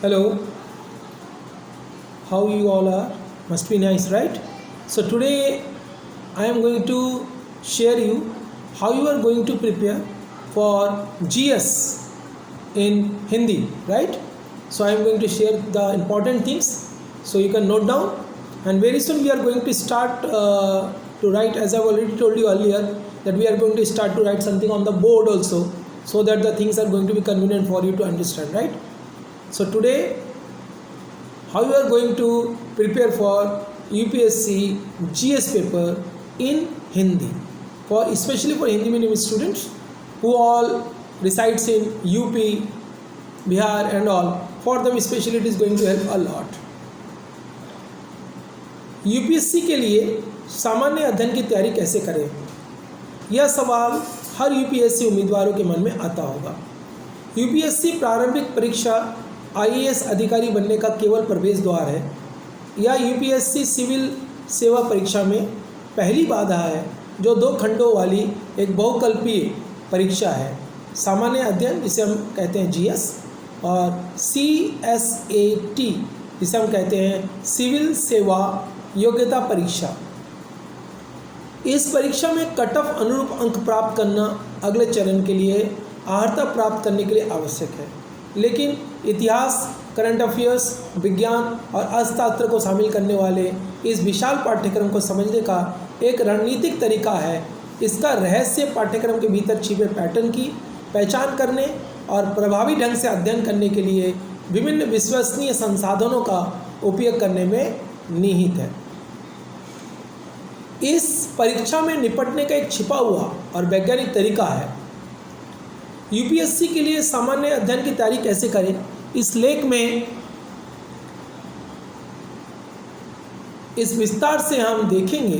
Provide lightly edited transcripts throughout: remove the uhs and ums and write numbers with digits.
Hello, how you all are? Must be nice, right? So today I am going to share you how you are going to prepare for GS in Hindi, right? So I am going to share the important things so you can note down, and very soon we are going to start to write, as I have already told you earlier, that we are going to start to write something on the board also, so that the things are going to be convenient for you to understand, right? So today, how you are going to prepare for UPSC GS paper in Hindi, for especially for Hindi medium students who all resides in UP, Bihar and all. For them especially it is going to help a lot. UPSC के लिए सामान्य अध्ययन की तैयारी कैसे करें, यह सवाल हर यूपीएससी उम्मीदवारों के मन में आता होगा। यूपीएससी प्रारंभिक परीक्षा आईएएस अधिकारी बनने का केवल प्रवेश द्वार है। यह यूपीएससी सिविल सेवा परीक्षा में पहली बाधा है, जो 2 खंडों वाली एक बहुकल्पीय परीक्षा है। सामान्य अध्ययन, जिसे हम कहते हैं जीएस, और सीएसएटी, जिसे हम कहते हैं सिविल सेवा योग्यता परीक्षा। इस परीक्षा में कट ऑफ अनुरूप अंक प्राप्त करना अगले चरण के लिए अर्हता प्राप्त करने के लिए आवश्यक है, लेकिन इतिहास, करंट अफेयर्स, विज्ञान और अर्थशास्त्र को शामिल करने वाले इस विशाल पाठ्यक्रम को समझने का एक रणनीतिक तरीका है। इसका रहस्य पाठ्यक्रम के भीतर छिपे पैटर्न की पहचान करने और प्रभावी ढंग से अध्ययन करने के लिए विभिन्न विश्वसनीय संसाधनों का उपयोग करने में निहित है। इस परीक्षा में निपटने का एक छिपा हुआ और वैज्ञानिक तरीका है। यूपीएससी के लिए सामान्य अध्ययन की तैयारी कैसे करें, इस लेख में इस विस्तार से हम देखेंगे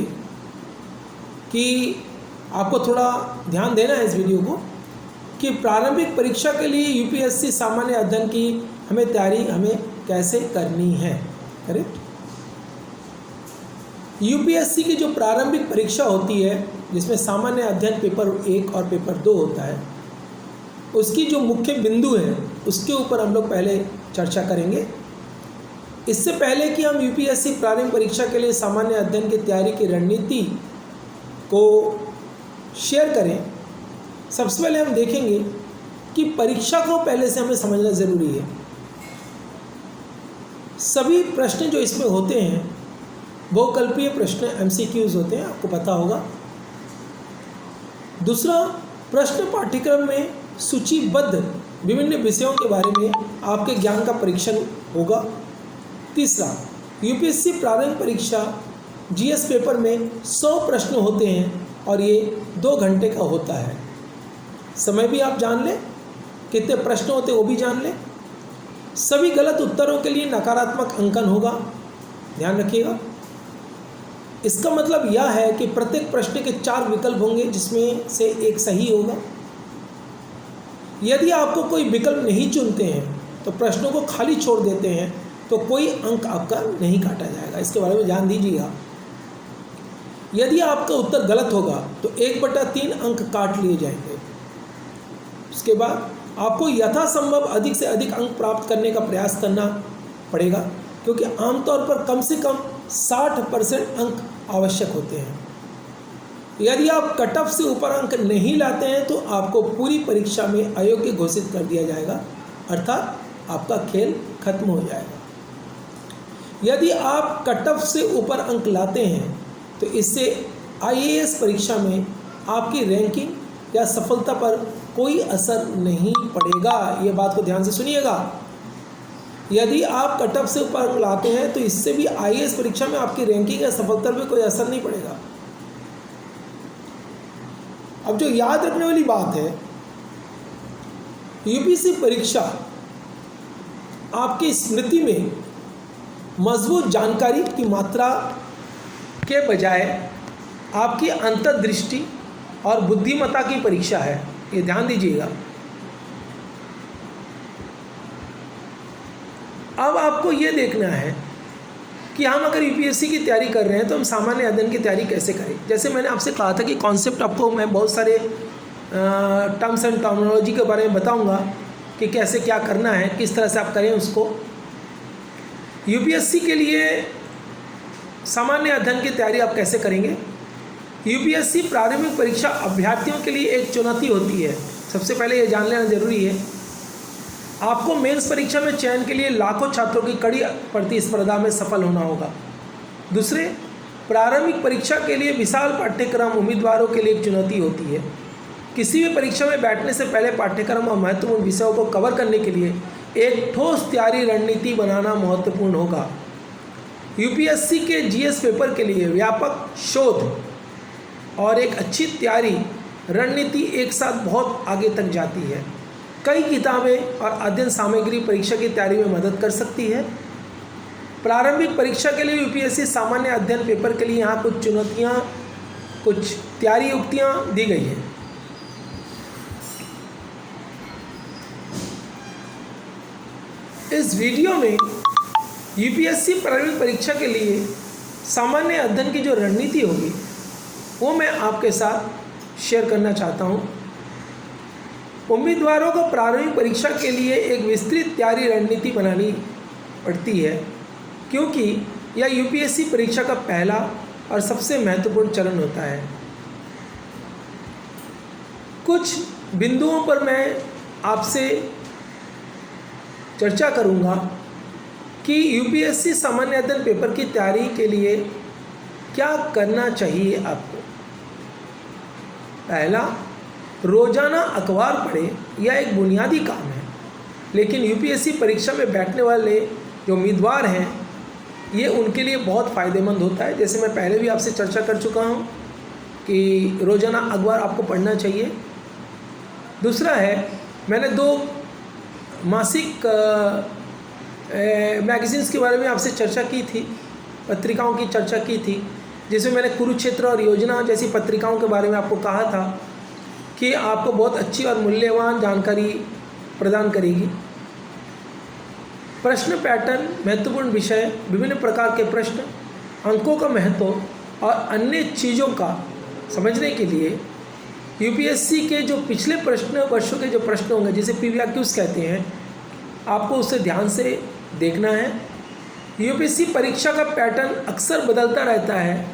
कि आपको थोड़ा ध्यान देना है इस वीडियो को, कि प्रारंभिक परीक्षा के लिए यूपीएससी सामान्य अध्ययन की तैयारी हमें कैसे करनी है। करेक्ट। यूपीएससी की जो प्रारंभिक परीक्षा होती है, जिसमें सामान्य अध्ययन पेपर 1 और पेपर 2 होता है, उसकी जो मुख्य बिंदु है उसके ऊपर हम लोग पहले चर्चा करेंगे। इससे पहले कि हम यूपीएससी प्रारंभिक परीक्षा के लिए सामान्य अध्ययन की तैयारी की रणनीति को शेयर करें, सबसे पहले हम देखेंगे कि परीक्षा को पहले से हमें समझना ज़रूरी है। सभी प्रश्न जो इसमें होते हैं बहुकल्पीय प्रश्न, एमसीक्यूज होते हैं, आपको पता होगा। दूसरा, प्रश्न पाठ्यक्रम में सूचीबद्ध विभिन्न विषयों के बारे में आपके ज्ञान का परीक्षण होगा। तीसरा, यूपीएससी प्रारंभिक परीक्षा जीएस पेपर में 100 प्रश्न होते हैं और ये 2 घंटे का होता है। समय भी आप जान लें, कितने प्रश्न होते हैं वो भी जान लें। सभी गलत उत्तरों के लिए नकारात्मक अंकन होगा, ध्यान रखिएगा। इसका मतलब यह है कि प्रत्येक प्रश्न के 4 विकल्प होंगे, जिसमें से एक सही होगा। यदि आपको कोई विकल्प नहीं चुनते हैं, तो प्रश्नों को खाली छोड़ देते हैं, तो कोई अंक आपका नहीं काटा जाएगा। इसके बारे में ध्यान दीजिएगा। यदि आपका उत्तर गलत होगा तो 1/3 अंक काट लिए जाएंगे। उसके बाद आपको यथासंभव अधिक से अधिक अंक प्राप्त करने का प्रयास करना पड़ेगा, क्योंकि आमतौर पर कम से कम 60% अंक आवश्यक होते हैं। यदि आप कट ऑफ से ऊपर अंक नहीं लाते हैं तो आपको पूरी परीक्षा में अयोग्य घोषित कर दिया जाएगा, अर्थात आपका खेल खत्म हो जाएगा। यदि आप कट ऑफ से ऊपर अंक लाते हैं तो इससे आईएएस परीक्षा में आपकी रैंकिंग या सफलता पर कोई असर नहीं पड़ेगा। ये बात को ध्यान से सुनिएगा। यदि आप कट ऑफ से ऊपर अंक लाते हैं तो इससे भी आईएएस परीक्षा में आपकी रैंकिंग या सफलता पर कोई असर नहीं पड़ेगा। अब जो याद रखने वाली बात है, यूपीएससी परीक्षा आपकी स्मृति में मजबूत जानकारी की मात्रा के बजाय आपकी अंतर्दृष्टि और बुद्धिमत्ता की परीक्षा है, ये ध्यान दीजिएगा। अब आपको ये देखना है कि हम अगर यूपीएससी की तैयारी कर रहे हैं तो हम सामान्य अध्ययन की तैयारी कैसे करें। जैसे मैंने आपसे कहा था कि कॉन्सेप्ट आपको मैं बहुत सारे टर्म्स एंड टर्मिनोलॉजी के बारे में बताऊंगा कि कैसे क्या करना है, किस तरह से आप करें उसको। यूपीएससी के लिए सामान्य अध्ययन की तैयारी आप कैसे करेंगे। यूपीएससी प्रारंभिक परीक्षा अभ्यर्थियों के लिए एक चुनौती होती है। सबसे पहले ये जान लेना जरूरी है, आपको मेंस परीक्षा में चयन के लिए लाखों छात्रों की कड़ी प्रतिस्पर्धा में सफल होना होगा। दूसरे, प्रारंभिक परीक्षा के लिए विशाल पाठ्यक्रम उम्मीदवारों के लिए एक चुनौती होती है। किसी भी परीक्षा में बैठने से पहले पाठ्यक्रम और महत्वपूर्ण विषयों को कवर करने के लिए एक ठोस तैयारी रणनीति बनाना महत्वपूर्ण होगा। यूपीएससी के जीएस पेपर के लिए व्यापक शोध और एक अच्छी तैयारी रणनीति एक साथ बहुत आगे तक जाती है। कई किताबें और अध्ययन सामग्री परीक्षा की तैयारी में मदद कर सकती है। प्रारंभिक परीक्षा के लिए यूपीएससी सामान्य अध्ययन पेपर के लिए यहाँ कुछ चुनौतियाँ, कुछ तैयारी युक्तियाँ दी गई हैं। इस वीडियो में यूपीएससी प्रारंभिक परीक्षा के लिए सामान्य अध्ययन की जो रणनीति होगी वो मैं आपके साथ शेयर करना चाहता हूँ। उम्मीदवारों को प्रारंभिक परीक्षा के लिए एक विस्तृत तैयारी रणनीति बनानी पड़ती है, क्योंकि यह यूपीएससी परीक्षा का पहला और सबसे महत्वपूर्ण चरण होता है। कुछ बिंदुओं पर मैं आपसे चर्चा करूंगा कि यूपीएससी सामान्य अध्ययन पेपर की तैयारी के लिए क्या करना चाहिए आपको। पहला, रोजाना अखबार पढ़ें। यह एक बुनियादी काम है, लेकिन यूपीएससी परीक्षा में बैठने वाले जो उम्मीदवार हैं ये उनके लिए बहुत फ़ायदेमंद होता है। जैसे मैं पहले भी आपसे चर्चा कर चुका हूँ कि रोज़ाना अखबार आपको पढ़ना चाहिए। दूसरा है, मैंने 2 मासिक मैगज़ीन्स के बारे में आपसे चर्चा की थी, पत्रिकाओं की चर्चा की थी, जिसमें मैंने कुरुक्षेत्र और योजना जैसी पत्रिकाओं के बारे में आपको कहा था कि आपको बहुत अच्छी और मूल्यवान जानकारी प्रदान करेगी। प्रश्न पैटर्न, महत्वपूर्ण विषय, विभिन्न प्रकार के प्रश्न, अंकों का महत्व और अन्य चीज़ों का समझने के लिए यूपीएससी के जो पिछले वर्षों के जो प्रश्न होंगे, जिसे पीवीआरक्यूज कहते हैं, आपको उसे ध्यान से देखना है। यूपीएससी परीक्षा का पैटर्न अक्सर बदलता रहता है,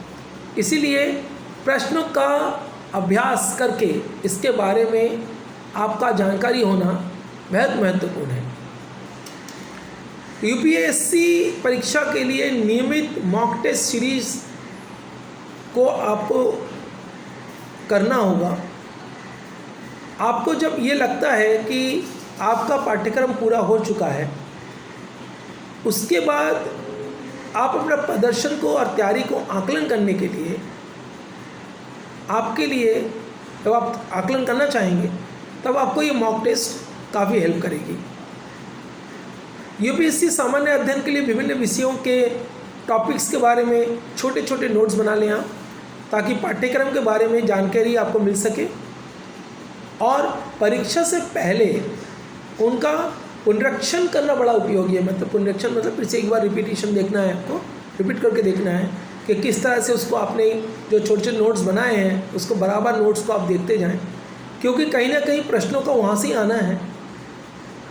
इसीलिए प्रश्नों का अभ्यास करके इसके बारे में आपका जानकारी होना बेहद महत्वपूर्ण है। यूपीएससी परीक्षा के लिए नियमित मॉक टेस्ट सीरीज को आपको करना होगा। आपको जब ये लगता है कि आपका पाठ्यक्रम पूरा हो चुका है, उसके बाद आप अपना प्रदर्शन को और तैयारी को आकलन करने के लिए, आपके लिए जब आप आकलन करना चाहेंगे तब आपको ये मॉक टेस्ट काफ़ी हेल्प करेगी। यूपीएससी सामान्य अध्ययन के लिए विभिन्न विषयों के टॉपिक्स के बारे में छोटे छोटे नोट्स बना लें आप, ताकि पाठ्यक्रम के बारे में जानकारी आपको मिल सके और परीक्षा से पहले उनका पुनरीक्षण करना बड़ा उपयोगी है। मतलब पुनरीक्षण मतलब फिर से एक बार रिपीटिशन देखना है, आपको रिपीट करके देखना है कि किस तरह से उसको आपने जो छोटे छोटे नोट्स बनाए हैं उसको बराबर नोट्स को आप देखते जाएं, क्योंकि कहीं ना कहीं प्रश्नों का वहाँ से ही आना है।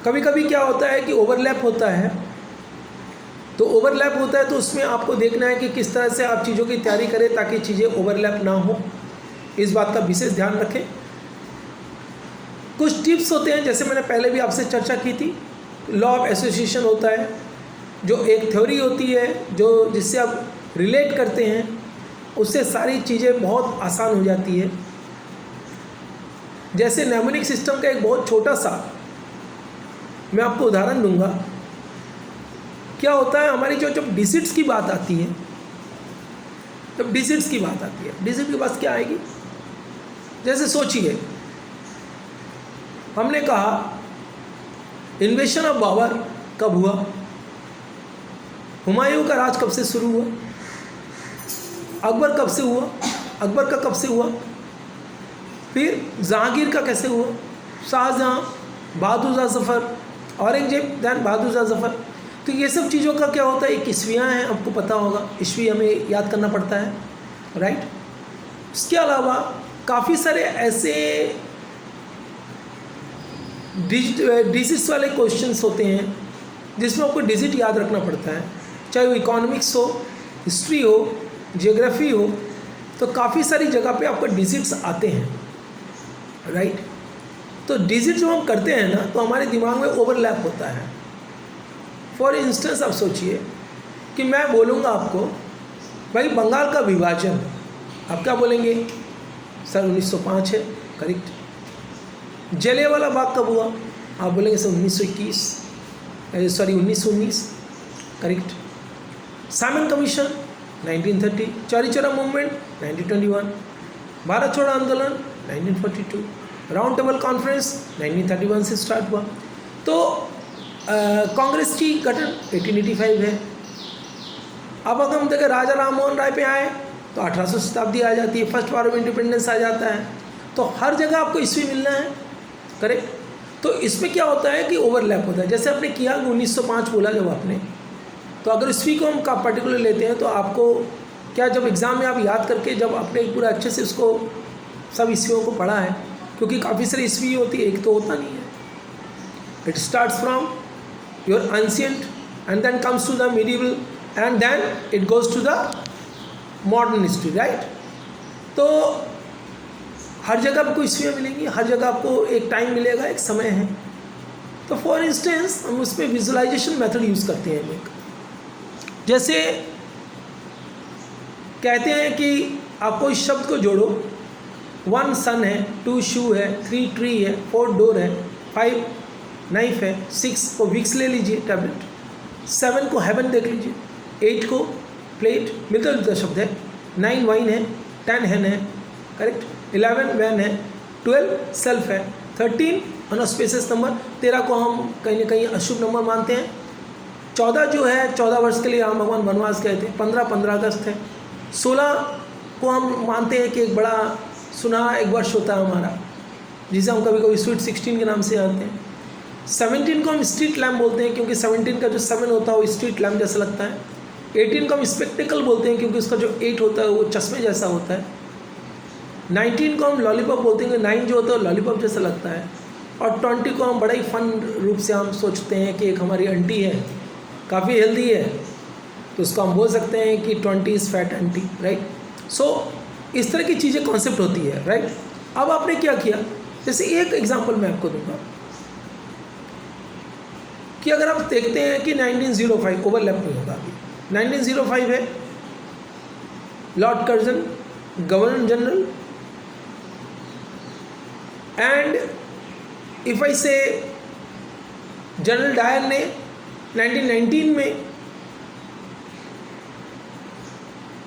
कभी कभी क्या होता है कि ओवरलैप होता है, तो ओवरलैप होता है तो उसमें आपको देखना है कि किस तरह से आप चीज़ों की तैयारी करें ताकि चीज़ें ओवरलैप ना हो। इस बात का विशेष ध्यान रखें। कुछ टिप्स होते हैं, जैसे मैंने पहले भी आपसे चर्चा की थी, लॉ ऑफ एसोसिएशन होता है, जो एक थ्योरी होती है जो जिससे आप रिलेट करते हैं, उससे सारी चीज़ें बहुत आसान हो जाती है। जैसे नेमोनिक सिस्टम का एक बहुत छोटा सा मैं आपको उदाहरण दूंगा। क्या होता है, हमारी जब डिजिट्स की बात आती है, जब डिजिट्स की बात आती है, डिजिट के पास क्या आएगी। जैसे सोचिए, हमने कहा इन्वेशन ऑफ बाबर कब हुआ, हुमायूं का राज कब से शुरू हुआ, अकबर कब से हुआ, अकबर का कब से हुआ, फिर जहांगीर का कैसे हुआ, शाहजहां, बहादुर जफर, औरंगजेब, दैन बहादुर जफर। तो ये सब चीज़ों का क्या होता है, एक ईस्वियाँ हैं, आपको पता होगा, ईस्वी हमें याद करना पड़ता है, राइट। इसके अलावा काफ़ी सारे ऐसे डिजिट्स वाले क्वेश्चंस होते हैं जिसमें आपको डिजिट याद रखना पड़ता है, चाहे वो इकोनॉमिक्स हो, हिस्ट्री हो, जियोग्राफी हो, तो काफ़ी सारी जगह पे आपको डिजिट्स आते हैं, राइट। तो डिजिट जो हम करते हैं ना, तो हमारे दिमाग में ओवरलैप होता है। फॉर इंस्टेंस आप सोचिए कि मैं बोलूँगा आपको भाई बंगाल का विभाजन, आप क्या बोलेंगे? सर 1905 है, करेक्ट। जलियांवाला बाग कब हुआ? आप बोलेंगे sir 1919, correct. Simon commission 1930, Chauri Chaura movement 1921, Bharat छोड़ो आंदोलन 1942, राउंड टेबल कॉन्फ्रेंस 1931 से स्टार्ट हुआ। तो कांग्रेस की गठन 1885 है। अब अगर हम देखें राजा राम मोहन राय पे आए तो 1800 शताब्दी आ जाती है, फर्स्ट वार ऑफ इंडिपेंडेंस आ जाता है। तो हर जगह आपको ईस्वी मिलना है, करेक्ट। तो इसमें क्या होता है कि ओवरलैप होता है। जैसे आपने किया 1905 बोला जब आपने, तो अगर ईस्वी को हम का पर्टिकुलर लेते हैं तो आपको क्या, जब एग्ज़ाम में आप याद करके जब आपने पूरा अच्छे से उसको सब ईस्वियों को पढ़ा है, क्योंकि काफ़ी सारी ईस्वी होती है, एक तो होता नहीं है। It starts from your ancient and then comes to the medieval and then it goes to the modern history, right. तो हर जगह आपको ईस्वियाँ मिलेंगी, हर जगह आपको एक टाइम मिलेगा, एक समय है। तो फॉर इंस्टेंस हम उसमें विजुअलाइजेशन मेथड यूज़ करते हैं एक, जैसे कहते हैं कि आप कोई शब्द को जोड़ो, 1 सन है, 2 शू है, 3 ट्री है, 4 डोर है, 5 नाइफ है, 6 को विक्स ले लीजिए टैबलेट, 7 को हेवन देख लीजिए, 8 को प्लेट, मिलता जुलता शब्द है, 9 वाइन है, 10 हैन है, करेक्ट, 11 वैन है, 12 सेल्फ है, 13 अनऑस्पिशियस नंबर, 13 को हम कहीं ना कहीं अशुभ नंबर मानते हैं, 14 जो है 14 वर्ष के लिए राम भगवान वनवास गए थे, 15 अगस्त है, 16 को हम मानते हैं कि एक बड़ा सुनहरा एक वर्ष होता है हमारा, जिसे हम कभी कभी स्वीट 16 के नाम से जानते हैं। 17 को हम स्ट्रीट लैम्प बोलते हैं क्योंकि 17 का जो 7 होता है वो स्ट्रीट लैम्प जैसा लगता है। 18 को हम स्पेक्टिकल बोलते हैं क्योंकि उसका जो 8 होता है वो चश्मे जैसा होता है। 19 को हम लॉलीपॉप बोलते हैं क्योंकि 9 जो होता है वो लॉलीपॉप जैसा लगता है। और 20 को हम बड़ा ही फन रूप से हम सोचते हैं कि एक हमारी आंटी है, काफ़ी हेल्दी है, तो उसको हम बोल सकते हैं कि 20 इज़ फैट आंटी, राइट। सो इस तरह की चीज़ें कॉन्सेप्ट होती है, राइट। अब आपने क्या किया, जैसे एक एग्जांपल मैं आपको दूंगा कि अगर आप देखते हैं कि 1905 ओवरलैप नहीं होगा अभी, 1905 है, Lord Curzon governor general, and if I से जनरल डायर ने 1919 में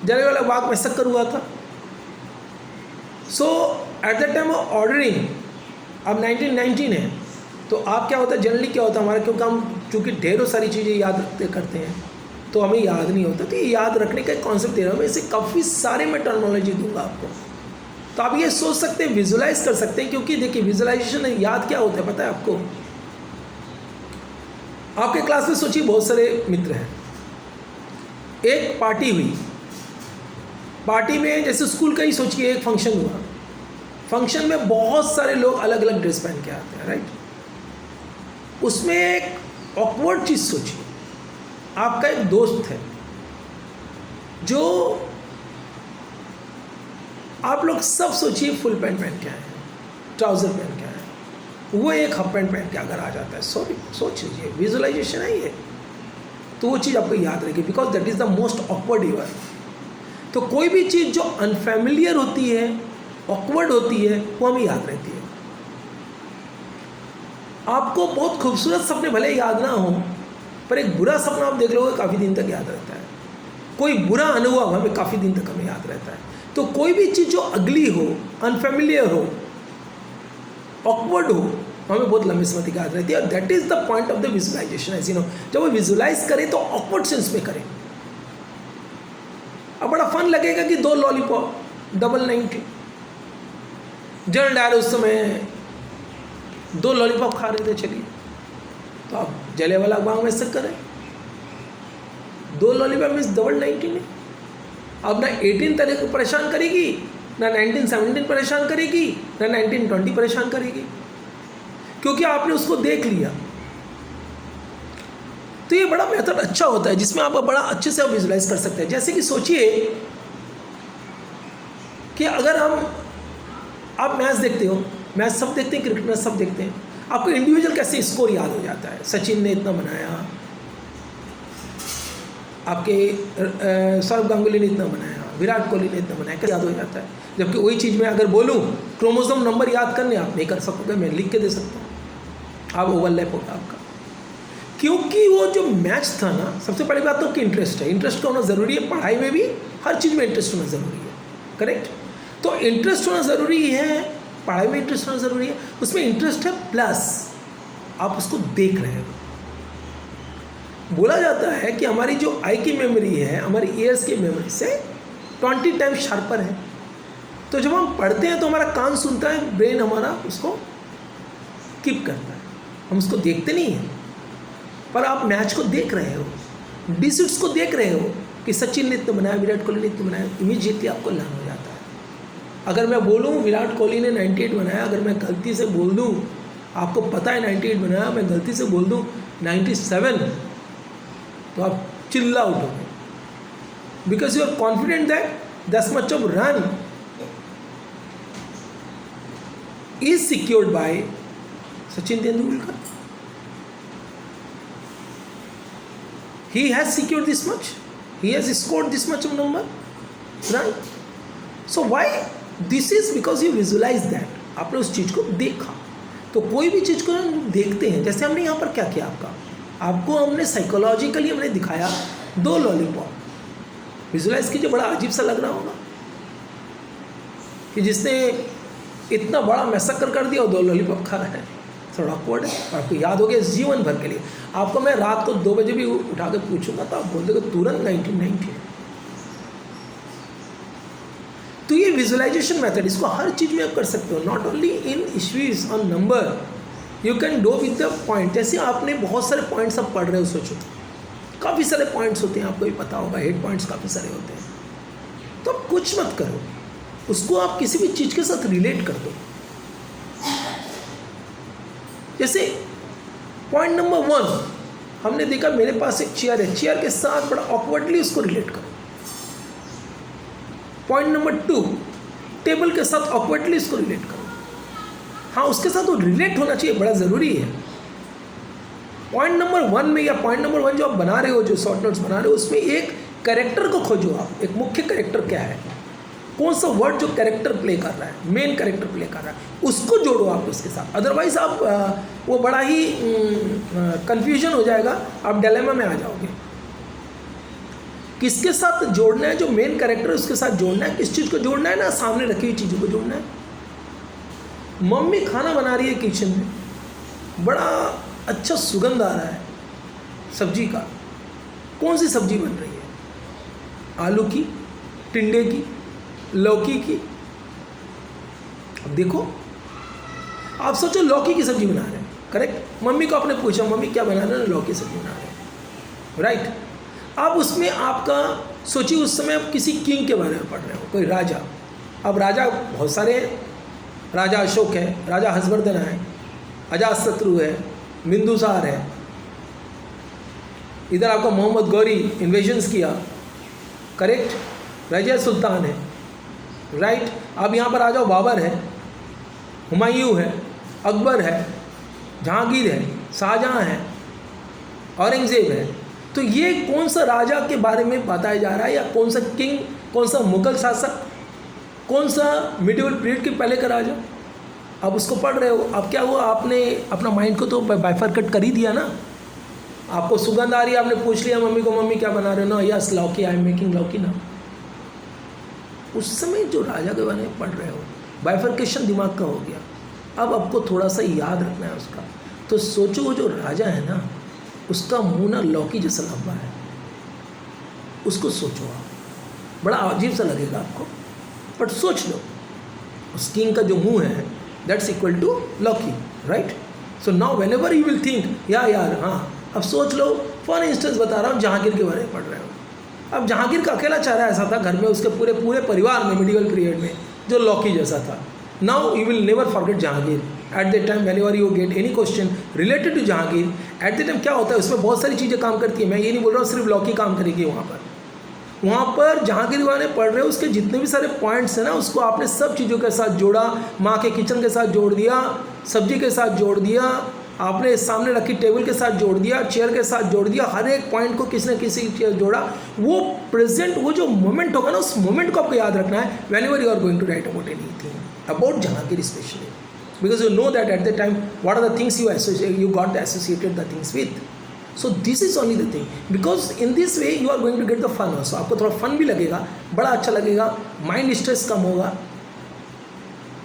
जलियांवाला बाग मैसेकर हुआ था। So at the time of ordering, अब 1919 है, तो आप क्या होता है, जनरली क्या होता है हमारा, क्योंकि हम चूँकि ढेरों सारी चीज़ें याद करते हैं तो हमें याद नहीं होता, तो ये याद रखने का एक कॉन्सेप्ट दे रहा हूँ मैं, इसे काफ़ी सारे मैं टर्मिनोलॉजी दूंगा आपको, तो आप ये सोच सकते हैं, विजुलाइज कर सकते हैं। क्योंकि देखिए विजुलाइजेशन याद क्या होता है पता है आपको, आपके क्लास में सोचिए बहुत सारे मित्र हैं, एक पार्टी हुई, पार्टी में जैसे स्कूल का ही सोचिए एक फंक्शन हुआ, फंक्शन में बहुत सारे लोग अलग अलग ड्रेस पहन के आते हैं, राइट। उसमें एक ऑकवर्ड चीज़ सोचिए, आपका एक दोस्त है जो, आप लोग सब सोचिए फुल पैंट पहन के आए हैं, ट्राउज़र पहन के आए हैं, वो एक हाफ पैंट पहन के अगर आ जाता है, सॉरी सोच लीजिए, विजुअलाइजेशन है ये, तो वो चीज़ आपको याद रहेगी, because that is the most awkward event. तो कोई भी चीज़ जो अनफेमिलियर होती है, ऑकवर्ड होती है, वो हमें याद रहती है। आपको बहुत खूबसूरत सपने भले याद ना हो, पर एक बुरा सपना आप देख लोगे काफ़ी दिन तक याद रहता है, कोई बुरा अनुभव हमें काफ़ी दिन तक हमें याद रहता है। तो कोई भी चीज़ जो अगली हो, अनफेमिलियर हो, ऑकवर्ड हो, हमें बहुत लंबे समय तक याद रहती है। और that is the point of the visualization, as you know. जब वो विजुअलाइज करें तो ऑकवर्ड सेंस में करें। अब बड़ा फन लगेगा कि 2 लॉलीपॉप, 90, जनरल डायर उस समय 2 लॉलीपॉप खा रहे थे, चलिए, तो आप जलियांवाला बाग में ऐसा करें, 2 लॉलीपॉप मीन्स 90 नहीं। अब ना 18 तारीख को परेशान करेगी, ना 1917 परेशान करेगी, ना 1920 परेशान करेगी। क्योंकि आपने उसको देख लिया। तो ये बड़ा मेथड अच्छा होता है जिसमें आप बड़ा अच्छे से विजुलाइज कर सकते हैं। जैसे कि सोचिए कि अगर आप मैच देखते हो, मैच सब देखते हैं, क्रिकेट मैच सब देखते हैं, आपको इंडिविजुअल कैसे स्कोर याद हो जाता है, सचिन ने इतना बनाया, आपके सौरभ गांगुली ने इतना बनाया, विराट कोहली ने इतना बनाया, कैसे याद हो जाता है। जबकि वही चीज़ मैं अगर बोलूँ क्रोमोसोम नंबर याद करने, आप नहीं कर सकोगे, मैं लिख के दे सकता हूँ, आप ओवरलैप होगा आपका। क्योंकि वो जो मैच था ना, सबसे पहली बात तो कि इंटरेस्ट है, इंटरेस्ट होना ज़रूरी है, पढ़ाई में भी हर चीज़ में इंटरेस्ट होना ज़रूरी है, करेक्ट। तो इंटरेस्ट होना ज़रूरी है, पढ़ाई में इंटरेस्ट होना ज़रूरी है, उसमें इंटरेस्ट है प्लस आप उसको देख रहे हो। बोला जाता है कि हमारी जो आई की मेमोरी है, हमारी ईयर्स की मेमोरी से 20 टाइम्स शार्पर है। तो जब हम पढ़ते हैं तो हमारा कान सुनता है, ब्रेन हमारा उसको कीप करता है, हम उसको देखते नहीं हैं। पर आप मैच को देख रहे हो, डिजिट्स को देख रहे हो कि सचिन ने इतना बनाया, विराट कोहली ने इतना बनाया, इमीडिएटली आपको लर्न हो जाता है। अगर मैं बोलूँ विराट कोहली ने 98 बनाया, अगर मैं गलती से बोल दूँ, आपको पता है 98 बनाया, मैं गलती से बोल दूँ 97, तो आप चिल्ला उठोगे, because you are confident that that much of run is secured by Sachin Tendulkar. He has secured this much. He has scored this much of number, right? So why? This is because you visualize that. आपने उस चीज़ को देखा. तो कोई भी चीज़ को हम देखते हैं, जैसे हमने यहाँ पर क्या किया आपको हमने साइकोलॉजिकली हमने दिखाया 2 लॉलीपॉप. विजुलाइज कीजिए, बड़ा अजीब सा लग रहा होगा कि जिसने इतना बड़ा मैसेकर कर दिया और 2 लॉलीपॉप खा रहा है, थोड़ा ऑकवर्ड है. और आपको याद हो गया जीवन भर के लिए. आपको मैं रात को 2 बजे भी उठा के पूछूंगा तो आप बोल दोगे तुरंत 1990. तो ये विजुअलाइजेशन मेथड, इसको हर चीज़ में आप कर सकते हो, not only in issues on number, you can do with the point. जैसे आपने बहुत सारे पॉइंट्स आप पढ़ रहे हो, सोचो काफ़ी सारे पॉइंट्स होते हैं, आपको भी पता होगा, हेड पॉइंट्स काफ़ी सारे होते हैं. तो आप कुछ मत करो, उसको आप किसी भी चीज़ के साथ रिलेट कर दो. जैसे पॉइंट नंबर 1 हमने देखा, मेरे पास एक चेयर है, चेयर के साथ बड़ा ऑकवर्डली उसको रिलेट करो. पॉइंट नंबर 2 टेबल के साथ ऑकवर्डली इसको रिलेट करो. हाँ, उसके साथ वो रिलेट होना चाहिए, बड़ा ज़रूरी है. पॉइंट नंबर 1 में या पॉइंट नंबर 1 जो आप बना रहे हो, जो शॉर्ट नोट्स बना रहे हो, उसमें एक कैरेक्टर को खोजो आप. एक मुख्य कैरेक्टर क्या है, कौन सा वर्ड जो कैरेक्टर प्ले कर रहा है, मेन कैरेक्टर प्ले कर रहा है, उसको जोड़ो आप उसके साथ. अदरवाइज आप वो बड़ा ही कंफ्यूजन हो जाएगा, आप डिलेमा में आ जाओगे. किसके साथ जोड़ना है, जो मेन कैरेक्टर है उसके साथ जोड़ना है. किस चीज़ को जोड़ना है ना, सामने रखी हुई चीज़ों को जोड़ना है. मम्मी खाना बना रही है किचन में, बड़ा अच्छा सुगंध आ रहा है सब्जी का. कौन सी सब्जी बन रही है, आलू की, टिंडे की, लौकी की. अब देखो, आप सोचो लौकी की सब्जी बना रहे हैं, करेक्ट. मम्मी को आपने पूछा, मम्मी क्या बना रहे हैं, लौकी सब्जी बना रहे हैं, राइट. अब उसमें आपका सोचिए, उस समय आप किसी किंग के बारे में पढ़ रहे हो, कोई राजा. अब राजा बहुत सारे हैं, राजा अशोक है, राजा हर्षवर्धन है, अजातशत्रु है, बिंदुसार है. इधर आपका मोहम्मद गौरी इन्वेजन्स किया, करेक्ट. रजिया सुल्तान है, राइट. अब यहाँ पर आ जाओ, बाबर है, हुमायूं है, अकबर है, जहांगीर है, शाहजहाँ है, औरंगजेब है. तो ये कौन सा राजा के बारे में बताया जा रहा है, या कौन सा किंग, कौन सा मुगल शासक, कौन सा मिडिवल पीरियड के पहले का राजा. आप उसको पढ़ रहे हो. अब क्या हुआ, आपने अपना माइंड को तो बाइफरकट कर ही दिया ना. आपको सुगंध आ रही है, आपने पूछ लिया मम्मी को, मम्मी क्या बना रहे हो ना, यस लौकी, आई एम मेकिंग लौकी ना. उस समय जो राजा के बारे में पढ़ रहे हो, बाइफरकेशन दिमाग का हो गया. अब आपको थोड़ा सा याद रखना है उसका. तो सोचो, वो जो राजा है ना, उसका मुंह ना लौकी जैसा लंबा है, उसको सोचो आप. बड़ा अजीब सा लगेगा आपको, बट सोच लो, उस किंग का जो मुंह है दैट्स इक्वल टू लौकी, right. So now when ever you will think यार हाँ, अब सोच लो, फॉर इंस्टेंस बता रहा हूँ, जहांगीर के बारे में पढ़ रहे हो. अब जहांगीर का अकेला चेहरा ऐसा था घर में, उसके पूरे परिवार में मिडिवल पीरियड में, जो लौकी जैसा था. Now you will never forget Jahangir. At the time whenever you get any question related to Jahangir, at the time क्या होता है उसमें बहुत सारी चीज़ें काम करती है। मैं ये नहीं बोल रहा हूँ सिर्फ लॉ की काम करेगी वहाँ पर जहांगीर दीवाने पढ़ रहे हो उसके जितने भी सारे पॉइंट्स हैं ना, उसको आपने सब चीज़ों के साथ जोड़ा, माँ के किचन के साथ जोड़ दिया, सब्जी के साथ जोड़ दिया, आपने सामने रखी टेबल के साथ जोड़ दिया, चेयर के साथ जोड़ दिया, हर एक पॉइंट को किसी न किसी चीज़ जोड़ा। वो प्रेजेंट, वो जो मोमेंट होगा ना, उस मोमेंट को आपको याद रखना है whenever you are going to write about anything about Jahangir specially, because you know that at the time what are the things you got associated the things with. So this is only the thing, because in this way you are going to get the fun also. आपको थोड़ा fun भी लगेगा, बड़ा अच्छा लगेगा, mind stress कम होगा,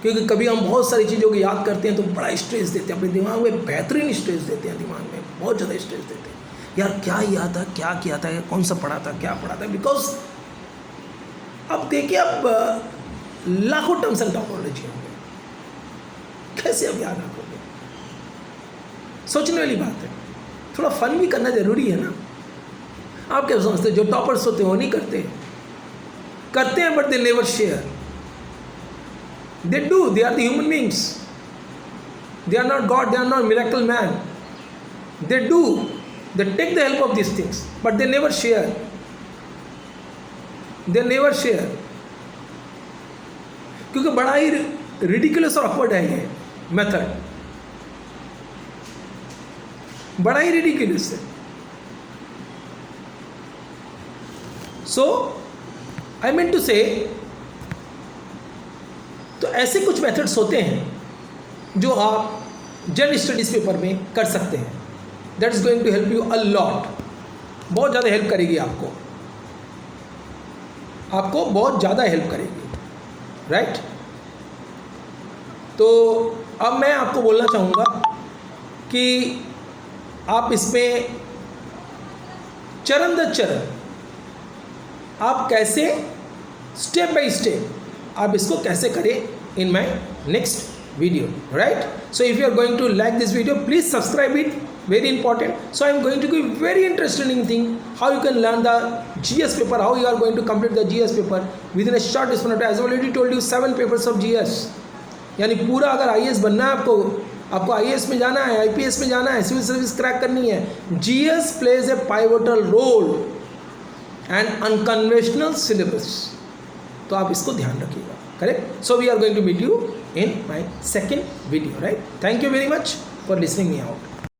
क्योंकि कभी हम बहुत सारी चीज़ों को याद करते हैं तो बड़ा स्ट्रेस देते हैं अपने दिमाग में, बेहतरीन स्ट्रेस देते हैं दिमाग में, बहुत ज़्यादा स्ट्रेस देते हैं। यार क्या याद था, क्या किया था, कौन सा पढ़ा था, क्या पढ़ा था, बिकॉज अब देखिए अब लाखों टर्म्स एंड टर्मिनोलॉजी होंगे, कैसे अब याद रखोगे, सोचने वाली बात है। थोड़ा फन भी करना जरूरी है ना। आप क्या समझते हैं जो टॉपर्स होते हैं वो नहीं करते, करते हैं but they never share, they do, they are the human beings, they are not god, they are not miracle man, they do, they take the help of this things but they never share, they never share, क्योंकि बड़ा ही ridiculous और awkward है ये method, बड़ा ही ridiculous है। सो I mean to से, तो ऐसे कुछ मेथड्स होते हैं जो आप जनरल स्टडीज पेपर में कर सकते हैं, that is going to help you a lot, बहुत ज़्यादा हेल्प करेगी आपको, आपको बहुत ज़्यादा हेल्प करेगी, राइट। तो अब मैं आपको बोलना चाहूँगा कि आप इसमें चरण दर चरण आप कैसे स्टेप बाय स्टेप आप इसको कैसे करें in my next video, right. So if you are going to like this video please subscribe it, very important. So I am going to give very interesting thing how you can learn the GS paper, how you are going to complete the GS paper within a short span of time. As I already told you 7 papers of GS, यानी पूरा अगर IAS बनना है आपको IAS में जाना है, IPS में जाना है, सिविल सर्विस क्रैक करनी है, GS plays a pivotal role and unconventional syllabus, तो आप इसको ध्यान रखिएगा, correct. So we are going to meet you in my second video, right? Thank you very much for listening me out.